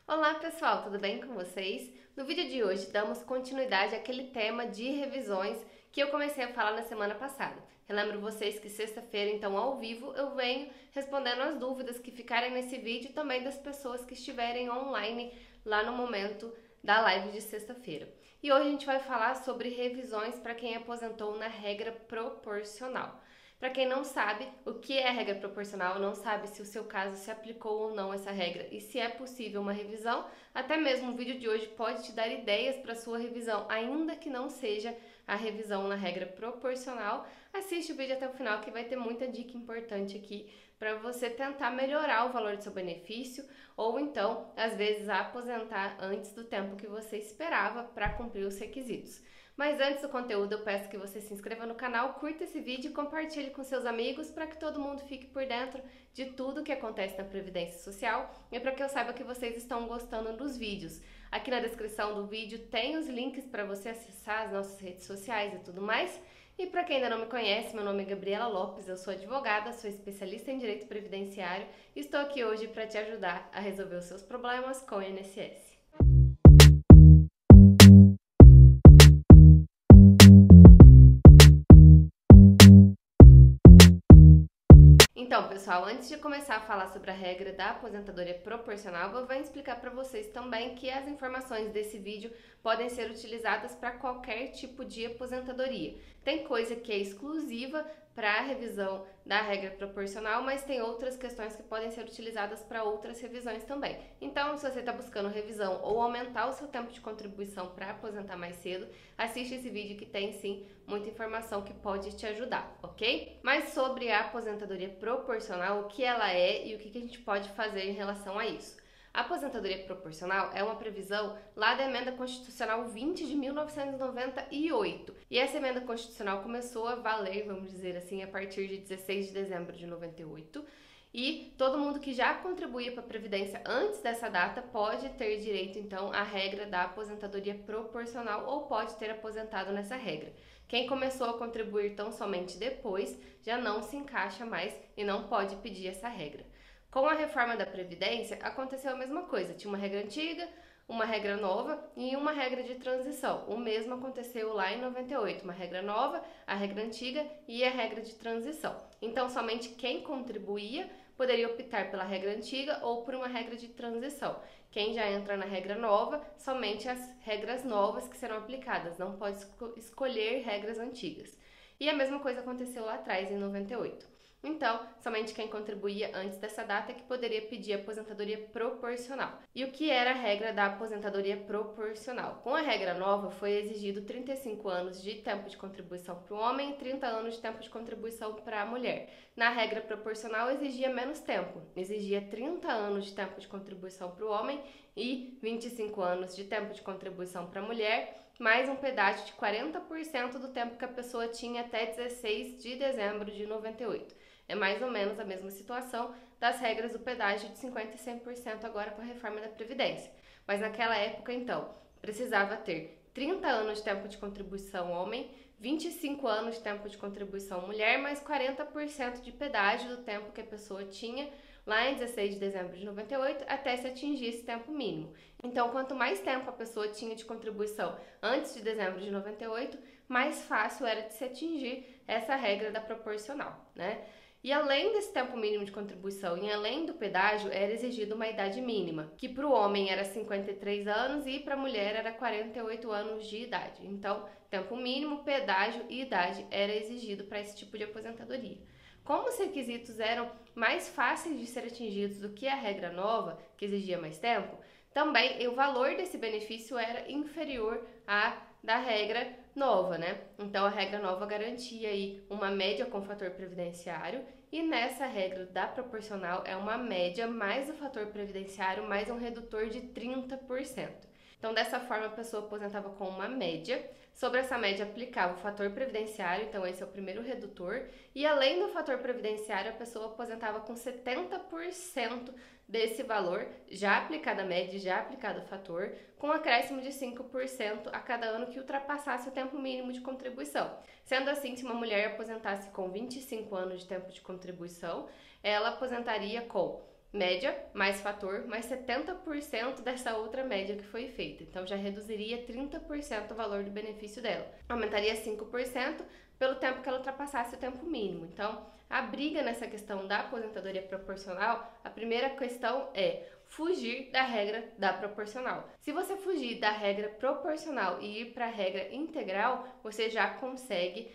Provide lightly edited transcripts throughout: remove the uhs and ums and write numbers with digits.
Olá pessoal, tudo bem com vocês? No vídeo de hoje damos continuidade àquele tema de revisões que eu comecei a falar na semana passada. Relembro vocês que sexta-feira, então ao vivo, eu venho respondendo as dúvidas que ficarem nesse vídeo e também das pessoas que estiverem online lá no momento da live de sexta-feira. E hoje a gente vai falar sobre revisões para quem aposentou na regra proporcional. Para quem não sabe o que é a regra proporcional, não sabe se o seu caso se aplicou ou não essa regra e se é possível uma revisão, até mesmo o vídeo de hoje pode te dar ideias para sua revisão, ainda que não seja a revisão na regra proporcional. Assiste o vídeo até o final que vai ter muita dica importante aqui para você tentar melhorar o valor do seu benefício ou então, às vezes, aposentar antes do tempo que você esperava para cumprir os requisitos. Mas antes do conteúdo, eu peço que você se inscreva no canal, curta esse vídeo e compartilhe com seus amigos para que todo mundo fique por dentro de tudo que acontece na Previdência Social e para que eu saiba que vocês estão gostando dos vídeos. Aqui na descrição do vídeo tem os links para você acessar as nossas redes sociais e tudo mais. E para quem ainda não me conhece, meu nome é Gabriela Lopes, eu sou advogada, sou especialista em direito previdenciário e estou aqui hoje para te ajudar a resolver os seus problemas com o INSS. Então, pessoal, antes de começar a falar sobre a regra da aposentadoria proporcional, eu vou explicar para vocês também que as informações desse vídeo podem ser utilizadas para qualquer tipo de aposentadoria. Tem coisa que é exclusiva para a revisão da regra proporcional, mas tem outras questões que podem ser utilizadas para outras revisões também. Então, se você está buscando revisão ou aumentar o seu tempo de contribuição para aposentar mais cedo, assiste esse vídeo que tem sim muita informação que pode te ajudar, ok? Mas sobre a aposentadoria proporcional, o que ela é e o que a gente pode fazer em relação a isso. A aposentadoria proporcional é uma previsão lá da Emenda Constitucional 20 de 1998. E essa emenda constitucional começou a valer, vamos dizer assim, a partir de 16 de dezembro de 98. E todo mundo que já contribuía para a Previdência antes dessa data pode ter direito, então, à regra da aposentadoria proporcional ou pode ter aposentado nessa regra. Quem começou a contribuir tão somente depois já não se encaixa mais e não pode pedir essa regra. Com a reforma da Previdência, aconteceu a mesma coisa. Tinha uma regra antiga, uma regra nova e uma regra de transição. O mesmo aconteceu lá em 98, uma regra nova, a regra antiga e a regra de transição. Então, somente quem contribuía poderia optar pela regra antiga ou por uma regra de transição. Quem já entra na regra nova, somente as regras novas que serão aplicadas, não pode escolher regras antigas. E a mesma coisa aconteceu lá atrás, em 98. Então, somente quem contribuía antes dessa data é que poderia pedir aposentadoria proporcional. E o que era a regra da aposentadoria proporcional? Com a regra nova, foi exigido 35 anos de tempo de contribuição para o homem e 30 anos de tempo de contribuição para a mulher. Na regra proporcional, exigia menos tempo, exigia 30 anos de tempo de contribuição para o homem e 25 anos de tempo de contribuição para a mulher, mais um pedágio de 40% do tempo que a pessoa tinha até 16 de dezembro de 98. É mais ou menos a mesma situação das regras do pedágio de 50% e 100% agora com a reforma da Previdência. Mas naquela época, então, precisava ter 30 anos de tempo de contribuição homem, 25 anos de tempo de contribuição mulher, mais 40% de pedágio do tempo que a pessoa tinha lá em 16 de dezembro de 98 até se atingir esse tempo mínimo. Então, quanto mais tempo a pessoa tinha de contribuição antes de dezembro de 98, mais fácil era de se atingir essa regra da proporcional, né? E além desse tempo mínimo de contribuição e além do pedágio, era exigida uma idade mínima, que para o homem era 53 anos e para a mulher era 48 anos de idade. Então, tempo mínimo, pedágio e idade era exigido para esse tipo de aposentadoria. Como os requisitos eram mais fáceis de ser atingidos do que a regra nova, que exigia mais tempo, também o valor desse benefício era inferior à da regra nova, né? Então a regra nova garantia aí uma média com fator previdenciário e nessa regra da proporcional é uma média mais o fator previdenciário mais um redutor de 30%. Então dessa forma a pessoa aposentava com uma média, sobre essa média aplicava o fator previdenciário, então esse é o primeiro redutor, e além do fator previdenciário a pessoa aposentava com 70% desse valor, já aplicada a média, já aplicado o fator, com um acréscimo de 5% a cada ano que ultrapassasse o tempo mínimo de contribuição. Sendo assim, se uma mulher aposentasse com 25 anos de tempo de contribuição, ela aposentaria com média mais fator mais 70% dessa outra média que foi feita. Então já reduziria 30% o valor do benefício dela. Aumentaria 5% pelo tempo que ela ultrapassasse o tempo mínimo. Então, a briga nessa questão da aposentadoria proporcional, a primeira questão é fugir da regra da proporcional. Se você fugir da regra proporcional e ir para a regra integral, você já consegue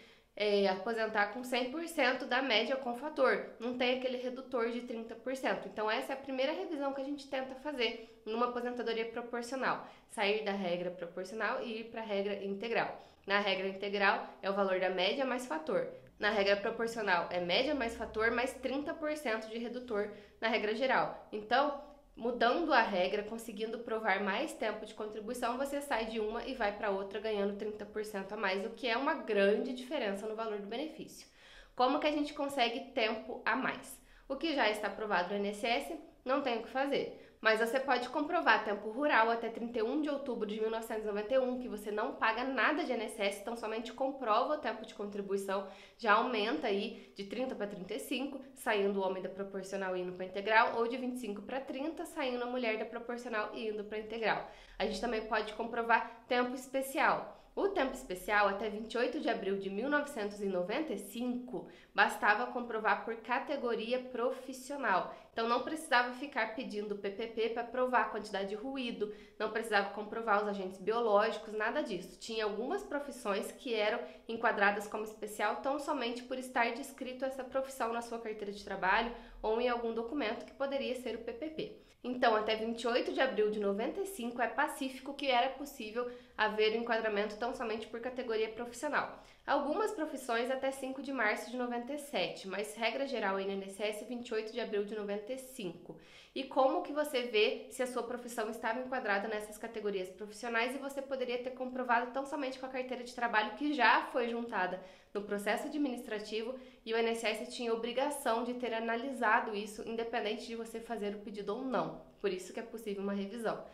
aposentar com 100% da média com fator, não tem aquele redutor de 30%. Então essa é a primeira revisão que a gente tenta fazer numa aposentadoria proporcional, sair da regra proporcional e ir para a regra integral. Na regra integral é o valor da média mais fator. Na regra proporcional é média mais fator mais 30% de redutor na regra geral. Então, mudando a regra, conseguindo provar mais tempo de contribuição, você sai de uma e vai para outra ganhando 30% a mais, o que é uma grande diferença no valor do benefício. Como que a gente consegue tempo a mais? O que já está aprovado no INSS, não tem o que fazer. Mas você pode comprovar tempo rural até 31 de outubro de 1991, que você não paga nada de INSS, então somente comprova o tempo de contribuição, já aumenta aí de 30 para 35, saindo o homem da proporcional e indo para integral, ou de 25 para 30, saindo a mulher da proporcional e indo para integral. A gente também pode comprovar tempo especial. O tempo especial, até 28 de abril de 1995, bastava comprovar por categoria profissional. Então, não precisava ficar pedindo PPP para provar a quantidade de ruído, não precisava comprovar os agentes biológicos, nada disso. Tinha algumas profissões que eram enquadradas como especial tão somente por estar descrito essa profissão na sua carteira de trabalho ou em algum documento que poderia ser o PPP. Então, até 28 de abril de 95 é pacífico que era possível haver o enquadramento tão somente por categoria profissional. Algumas profissões até 5 de março de 97, mas regra geral aí no INSS é 28 de abril de 95. E como que você vê se a sua profissão estava enquadrada nessas categorias profissionais e você poderia ter comprovado tão somente com a carteira de trabalho que já foi juntada no processo administrativo e o INSS tinha obrigação de ter analisado isso independente de você fazer o pedido ou não. Por isso que é possível uma revisão.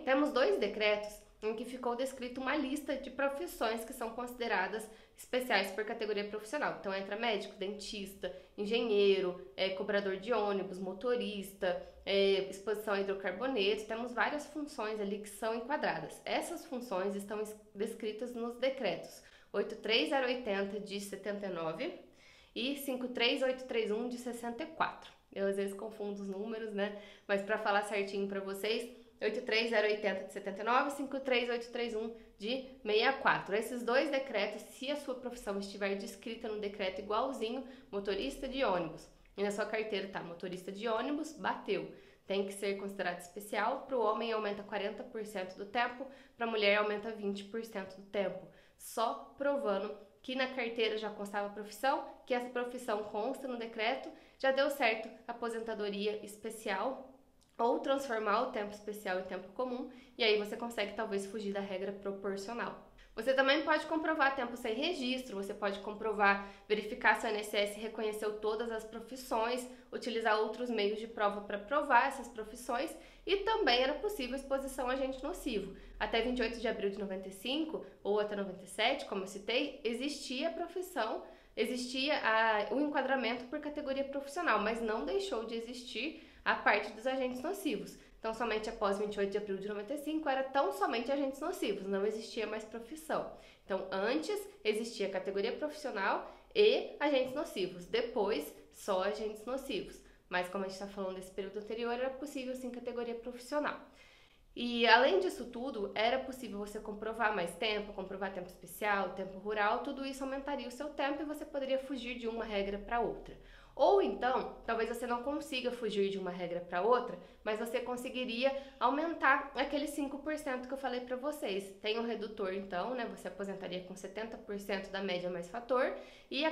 Temos 2 decretos em que ficou descrito uma lista de profissões que são consideradas especiais por categoria profissional. Então entra médico, dentista, engenheiro, cobrador de ônibus, motorista, exposição a hidrocarbonetos. Temos várias funções ali que são enquadradas. Essas funções estão descritas nos decretos 83080 de 79 e 53831 de 64. Eu às vezes confundo os números, né? Mas para falar certinho para vocês, 83080 de 79 e 53831 de 64. Esses 2 decretos, se a sua profissão estiver descrita no decreto igualzinho, motorista de ônibus, e na sua carteira tá motorista de ônibus, bateu. Tem que ser considerado especial. Para o homem aumenta 40% do tempo, para a mulher aumenta 20% do tempo. Só provando que na carteira já constava a profissão, que essa profissão consta no decreto, já deu certo a aposentadoria especial, ou transformar o tempo especial em tempo comum, e aí você consegue talvez fugir da regra proporcional. Você também pode comprovar tempo sem registro, você pode comprovar, verificar se o INSS reconheceu todas as profissões, utilizar outros meios de prova para provar essas profissões, e também era possível exposição a agente nocivo. Até 28 de abril de 95, ou até 97, como eu citei, existia a profissão, o enquadramento por categoria profissional, mas não deixou de existir a parte dos agentes nocivos. Então, somente após 28 de abril de 95 era tão somente agentes nocivos, não existia mais profissão. Então, antes existia categoria profissional e agentes nocivos, depois só agentes nocivos. Mas como a gente está falando desse período anterior, era possível sim categoria profissional. E além disso tudo, era possível você comprovar mais tempo, comprovar tempo especial, tempo rural, tudo isso aumentaria o seu tempo e você poderia fugir de uma regra para outra. Ou então, talvez você não consiga fugir de uma regra para outra, mas você conseguiria aumentar aquele 5% que eu falei para vocês. Tem um redutor então, né? Você aposentaria com 70% da média mais fator e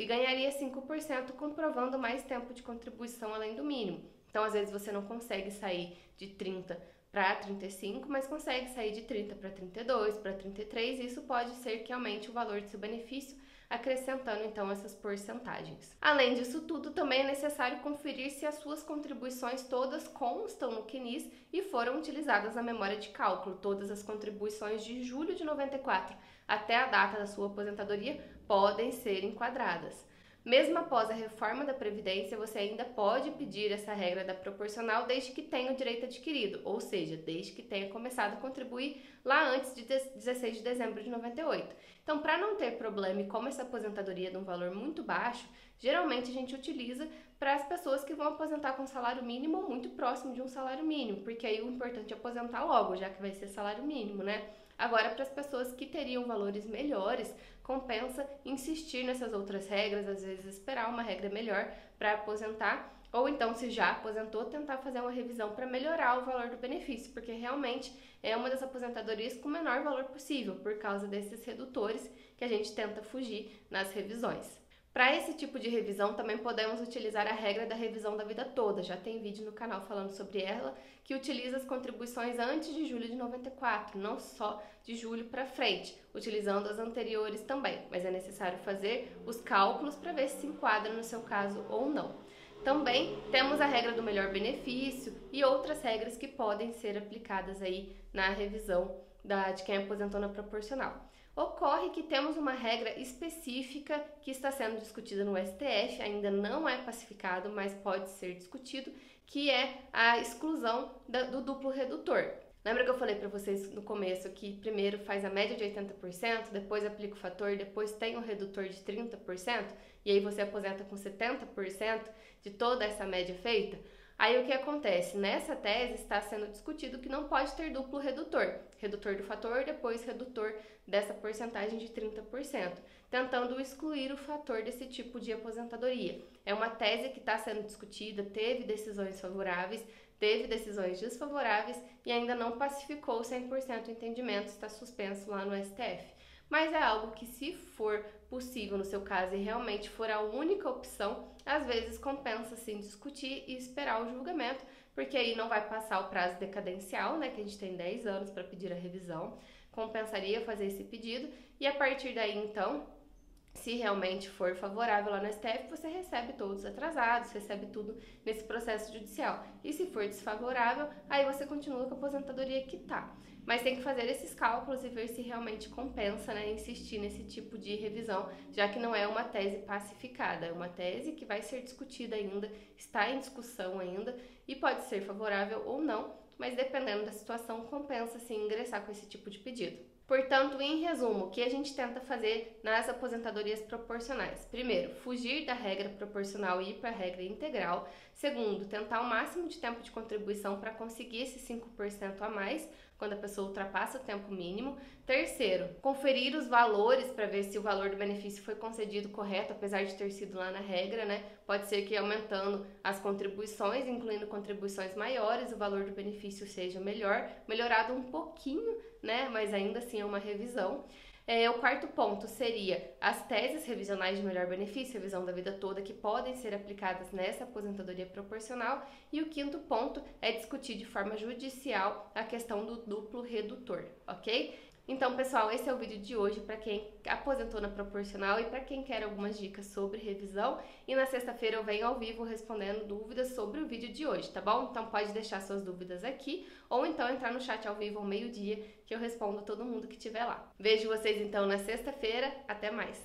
ganharia 5% comprovando mais tempo de contribuição além do mínimo. Então, às vezes você não consegue sair de 30 para 35, mas consegue sair de 30 para 32, para 33, e isso pode ser que aumente o valor do seu benefício, acrescentando então essas porcentagens. Além disso tudo, também é necessário conferir se as suas contribuições todas constam no CNIS e foram utilizadas na memória de cálculo. Todas as contribuições de julho de 94 até a data da sua aposentadoria podem ser enquadradas. Mesmo após a reforma da Previdência, você ainda pode pedir essa regra da proporcional desde que tenha o direito adquirido, ou seja, desde que tenha começado a contribuir lá antes de 16 de dezembro de 98. Então, para não ter problema e como essa aposentadoria é de um valor muito baixo, geralmente a gente utiliza para as pessoas que vão aposentar com salário mínimo ou muito próximo de um salário mínimo, porque aí o importante é aposentar logo, já que vai ser salário mínimo, né? Agora, para as pessoas que teriam valores melhores, compensa insistir nessas outras regras, às vezes esperar uma regra melhor para aposentar, ou então, se já aposentou, tentar fazer uma revisão para melhorar o valor do benefício, porque realmente é uma das aposentadorias com o menor valor possível, por causa desses redutores que a gente tenta fugir nas revisões. Para esse tipo de revisão, também podemos utilizar a regra da revisão da vida toda. Já tem vídeo no canal falando sobre ela, que utiliza as contribuições antes de julho de 94, não só de julho para frente, utilizando as anteriores também. Mas é necessário fazer os cálculos para ver se enquadra no seu caso ou não. Também temos a regra do melhor benefício e outras regras que podem ser aplicadas aí na revisão de quem aposentou na proporcional. Ocorre que temos uma regra específica que está sendo discutida no STF, ainda não é pacificado, mas pode ser discutido, que é a exclusão do duplo redutor. Lembra que eu falei para vocês no começo que primeiro faz a média de 80%, depois aplica o fator, depois tem um redutor de 30%, e aí você aposenta com 70% de toda essa média feita? Aí o que acontece? Nessa tese está sendo discutido que não pode ter duplo redutor. Redutor do fator, depois redutor dessa porcentagem de 30%, tentando excluir o fator desse tipo de aposentadoria. É uma tese que está sendo discutida, teve decisões favoráveis, teve decisões desfavoráveis e ainda não pacificou 100% o entendimento, está suspenso lá no STF. Mas é algo que, se for possível no seu caso e realmente for a única opção, às vezes compensa sim discutir e esperar o julgamento, porque aí não vai passar o prazo decadencial, né, que a gente tem 10 anos para pedir a revisão, compensaria fazer esse pedido e a partir daí então, se realmente for favorável lá no STF, você recebe todos atrasados, recebe tudo nesse processo judicial. E se for desfavorável, aí você continua com a aposentadoria que tá. Mas tem que fazer esses cálculos e ver se realmente compensa, né, insistir nesse tipo de revisão, já que não é uma tese pacificada, é uma tese que vai ser discutida ainda, está em discussão ainda e pode ser favorável ou não, mas dependendo da situação, compensa sim ingressar com esse tipo de pedido. Portanto, em resumo, o que a gente tenta fazer nas aposentadorias proporcionais? Primeiro, fugir da regra proporcional e ir para a regra integral. Segundo, tentar o máximo de tempo de contribuição para conseguir esse 5% a mais quando a pessoa ultrapassa o tempo mínimo. Terceiro, conferir os valores para ver se o valor do benefício foi concedido correto, apesar de ter sido lá na regra, né? Pode ser que aumentando as contribuições, incluindo contribuições maiores, o valor do benefício seja melhorado um pouquinho, né? Mas ainda assim é uma revisão. O quarto ponto seria as teses revisionais de melhor benefício, revisão da vida toda, que podem ser aplicadas nessa aposentadoria proporcional. E o quinto ponto é discutir de forma judicial a questão do duplo redutor, ok? Então, pessoal, esse é o vídeo de hoje para quem aposentou na proporcional e para quem quer algumas dicas sobre revisão. E na sexta-feira eu venho ao vivo respondendo dúvidas sobre o vídeo de hoje, tá bom? Então pode deixar suas dúvidas aqui ou então entrar no chat ao vivo ao meio-dia que eu respondo todo mundo que estiver lá. Vejo vocês então na sexta-feira. Até mais!